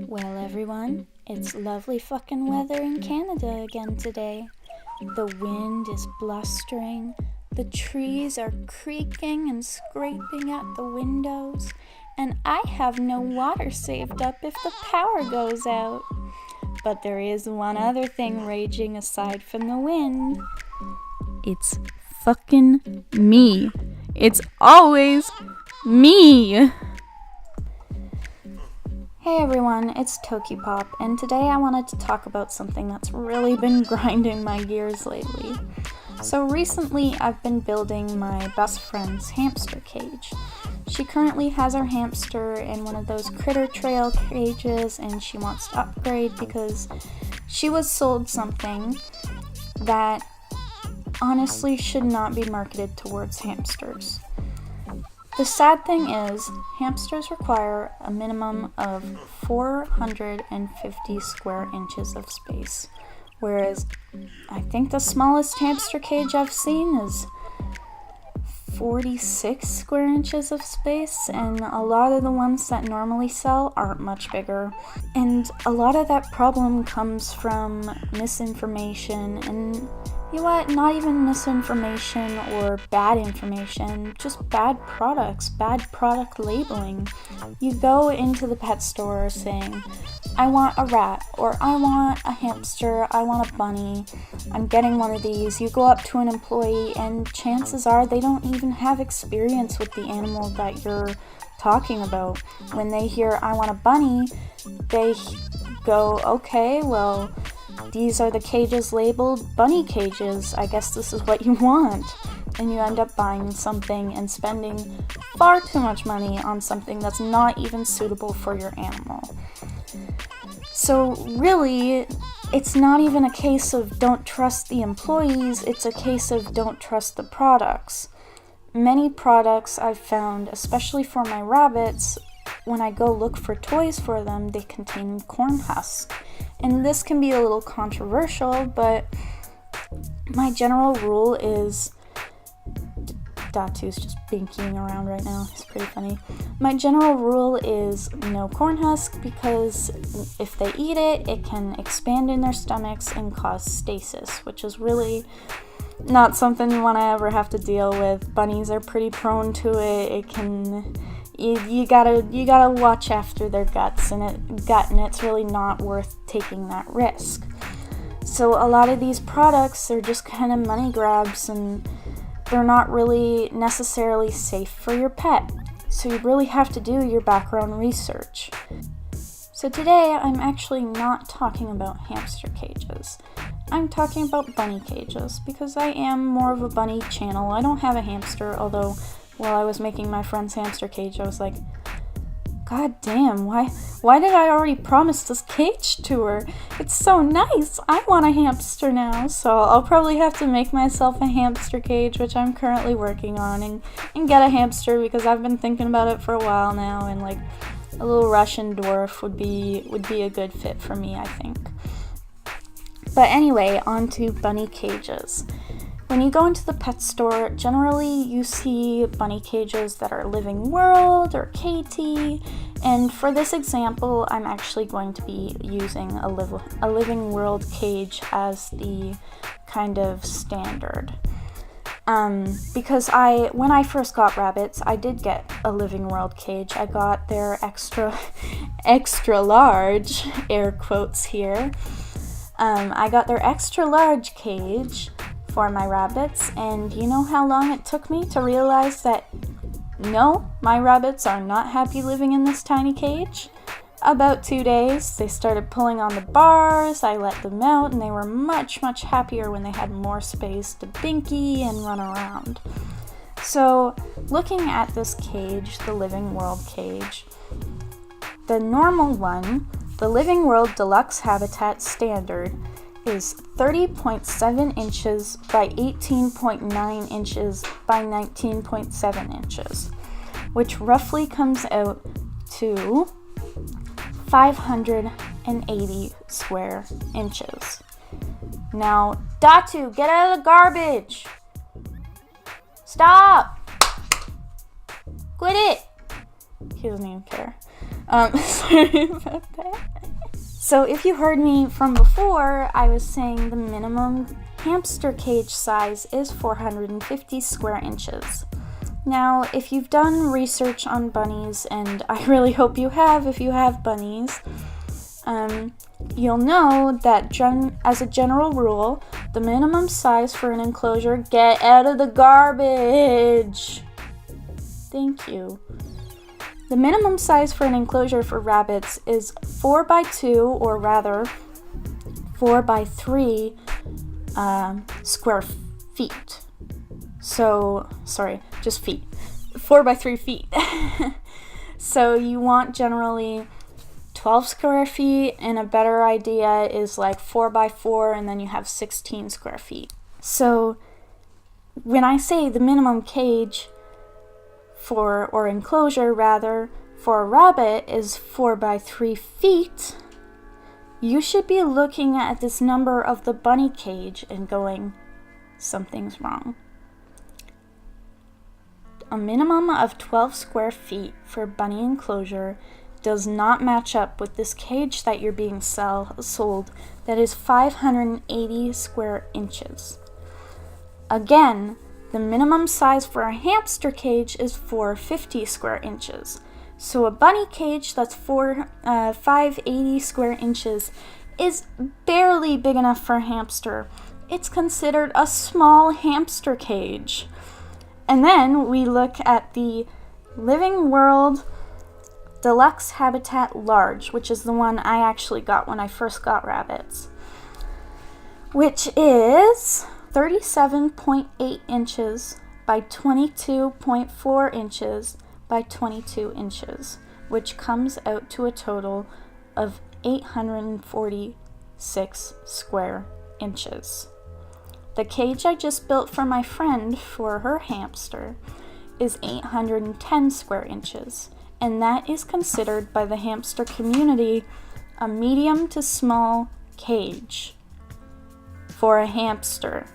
Well, everyone, it's lovely fucking weather in Canada again today. The wind is blustering, the trees are creaking and scraping at the windows, and I have no water saved up if the power goes out. But there is one other thing raging aside from the wind. It's fucking me. It's always me. Hey everyone, it's Tokipop, and today I wanted to talk about something that's really been grinding my gears lately. So recently I've been building my best friend's hamster cage. She currently has her hamster in one of those critter trail cages, and she wants to upgrade because she was sold something that honestly should not be marketed towards hamsters. The sad thing is, hamsters require a minimum of 450 square inches of space, whereas I think the smallest hamster cage I've seen is 46 square inches of space, and a lot of the ones that normally sell aren't much bigger. And a lot of that problem comes from misinformation, and you know what, not even misinformation or bad information, just bad products, bad product labeling. You go into the pet store saying, I want a rat, or I want a hamster, I want a bunny, I'm getting one of these. You go up to an employee and chances are they don't even have experience with the animal that you're talking about. When they hear, I want a bunny, they go, okay, well, these are the cages labeled bunny cages. I guess this is what you want. And you end up buying something and spending far too much money on something that's not even suitable for your animal. So really, it's not even a case of don't trust the employees, it's a case of don't trust the products. Many products I've found, especially for my rabbits, when I go look for toys for them, they contain corn husk. And this can be a little controversial, but my general rule is... Datu's just binkying around right now. It's pretty funny. My general rule is no corn husk, because if they eat it, it can expand in their stomachs and cause stasis, which is really not something you want to ever have to deal with. Bunnies are pretty prone to it. It can... You gotta watch after their guts, and it's really not worth taking that risk. So a lot of these products are just kind of money grabs, and they're not really necessarily safe for your pet. So you really have to do your background research. So today I'm actually not talking about hamster cages. I'm talking about bunny cages, because I am more of a bunny channel. I don't have a hamster, although while I was making my friend's hamster cage, I was like, God damn, why did I already promise this cage to her? It's so nice. I want a hamster now. So I'll probably have to make myself a hamster cage, which I'm currently working on, and get a hamster, because I've been thinking about it for a while now, and like a little Russian dwarf would be a good fit for me, I think. But anyway, on to bunny cages. When you go into the pet store, generally you see bunny cages that are Living World or KT, and for this example, I'm actually going to be using a Living World cage as the kind of standard. Because when I first got rabbits, I did get a Living World cage. I got their extra large, air quotes here. I got their extra large cage for my rabbits, and you know how long it took me to realize that no, my rabbits are not happy living in this tiny cage? About 2 days. They started pulling on the bars, I let them out, and they were much, much happier when they had more space to binky and run around. So, looking at this cage, the Living World cage, the normal one, the Living World Deluxe Habitat Standard, is 30.7 inches by 18.9 inches by 19.7 inches, which roughly comes out to 580 square inches. Now, Datu, get out of the garbage! Stop! Quit it! He doesn't even care. Sorry about that. So if you heard me from before, I was saying the minimum hamster cage size is 450 square inches. Now, if you've done research on bunnies, and I really hope you have if you have bunnies, you'll know that as a general rule, the minimum size for an enclosure, get out of the garbage! Thank you. The minimum size for an enclosure for rabbits is 4x2, or rather 4x3 square feet. So, sorry, just feet. 4x3 feet. So you want generally 12 square feet, and a better idea is like 4x4, and then you have 16 square feet. So when I say the minimum cage or enclosure rather, for a rabbit is 4x3 feet, you should be looking at this number of the bunny cage and going, something's wrong. A minimum of 12 square feet for bunny enclosure does not match up with this cage that you're being sold that is 580 square inches. Again, the minimum size for a hamster cage is 450 square inches. So a bunny cage that's 580 square inches is barely big enough for a hamster. It's considered a small hamster cage. And then we look at the Living World Deluxe Habitat Large, which is the one I actually got when I first got rabbits, which is 37.8 inches by 22.4 inches by 22 inches, which comes out to a total of 846 square inches. The cage I just built for my friend for her hamster is 810 square inches, and that is considered by the hamster community a medium to small cage for a hamster.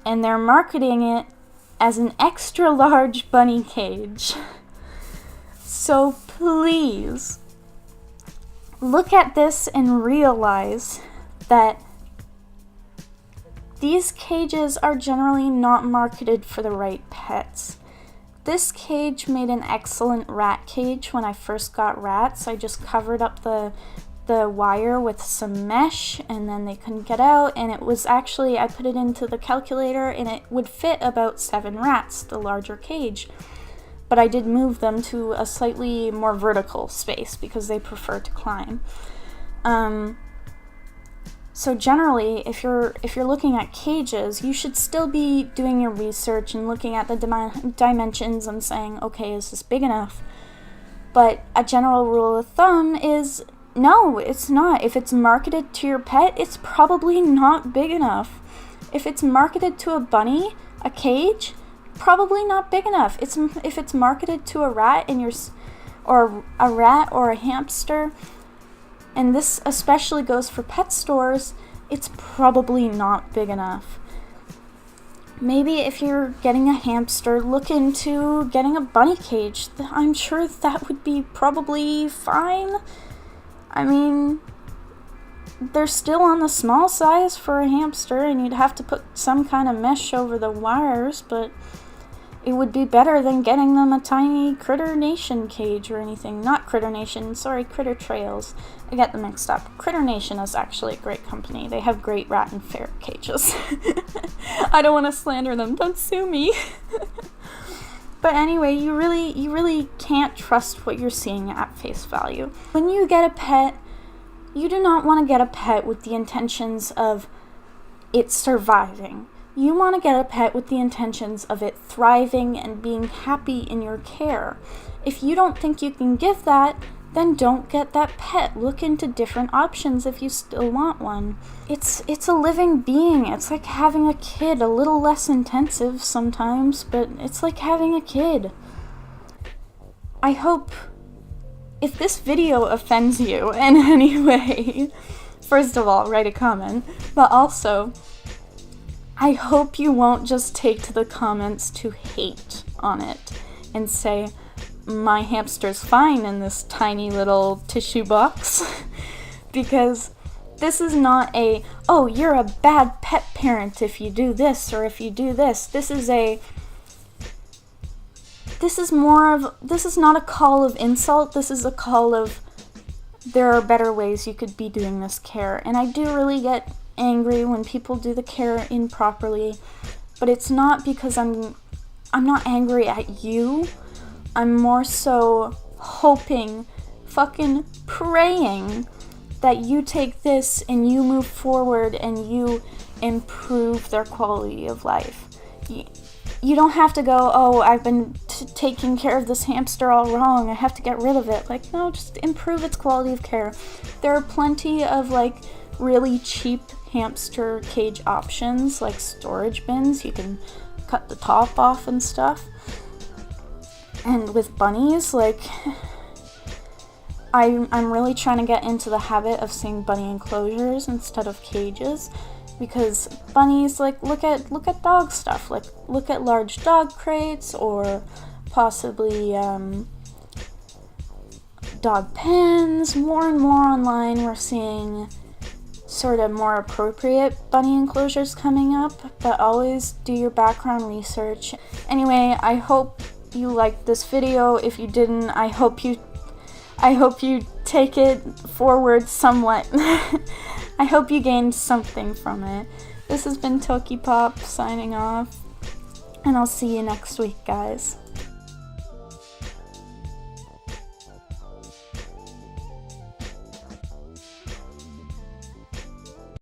And they're marketing it as an extra large bunny cage. So please, look at this and realize that these cages are generally not marketed for the right pets. This cage made an excellent rat cage when I first got rats. I just covered up the wire with some mesh, and then they couldn't get out, and it was actually, I put it into the calculator and it would fit about 7 rats, the larger cage. But I did move them to a slightly more vertical space because they prefer to climb. So generally, if you're looking at cages, you should still be doing your research and looking at the dimensions and saying, okay, is this big enough? But a general rule of thumb is, no, it's not. If it's marketed to your pet, it's probably not big enough. If it's marketed to a bunny, a cage, probably not big enough. If it's marketed to a rat or a rat or a hamster, and this especially goes for pet stores, it's probably not big enough. Maybe if you're getting a hamster, look into getting a bunny cage. I'm sure that would be probably fine. I mean, they're still on the small size for a hamster, and you'd have to put some kind of mesh over the wires, but it would be better than getting them a tiny Critter Nation cage or anything. Not Critter Nation, sorry, Critter Trails. I get them mixed up. Critter Nation is actually a great company. They have great rat and ferret cages. I don't want to slander them. Don't sue me. But anyway, you really can't trust what you're seeing at face value. When you get a pet, you do not want to get a pet with the intentions of it surviving. You want to get a pet with the intentions of it thriving and being happy in your care. If you don't think you can give that, then don't get that pet. Look into different options if you still want one. It's a living being. It's like having a kid, a little less intensive sometimes, but it's like having a kid. I hope if this video offends you in any way, first of all, write a comment, but also, I hope you won't just take to the comments to hate on it and say, my hamster's fine in this tiny little tissue box, because this is not a, oh, you're a bad pet parent if you do this or if you do this. This is not a call of insult. This is a call of, there are better ways you could be doing this care. And I do really get angry when people do the care improperly, but it's not because I'm not angry at you. I'm more so hoping, fucking praying that you take this and you move forward and you improve their quality of life. You don't have to go, oh, I've been taking care of this hamster all wrong, I have to get rid of it. Like, no, just improve its quality of care. There are plenty of, like, really cheap hamster cage options, like storage bins. You can cut the top off and stuff. And with bunnies, like, I'm really trying to get into the habit of saying bunny enclosures instead of cages, because bunnies, like, look at dog stuff, like, look at large dog crates, or possibly dog pens. More and more online we're seeing sort of more appropriate bunny enclosures coming up, but always do your background research. Anyway, I hope you liked this video. If you didn't, I hope you take it forward somewhat. I hope you gained something from it. This has been Toki Pop signing off, and I'll see you next week, guys.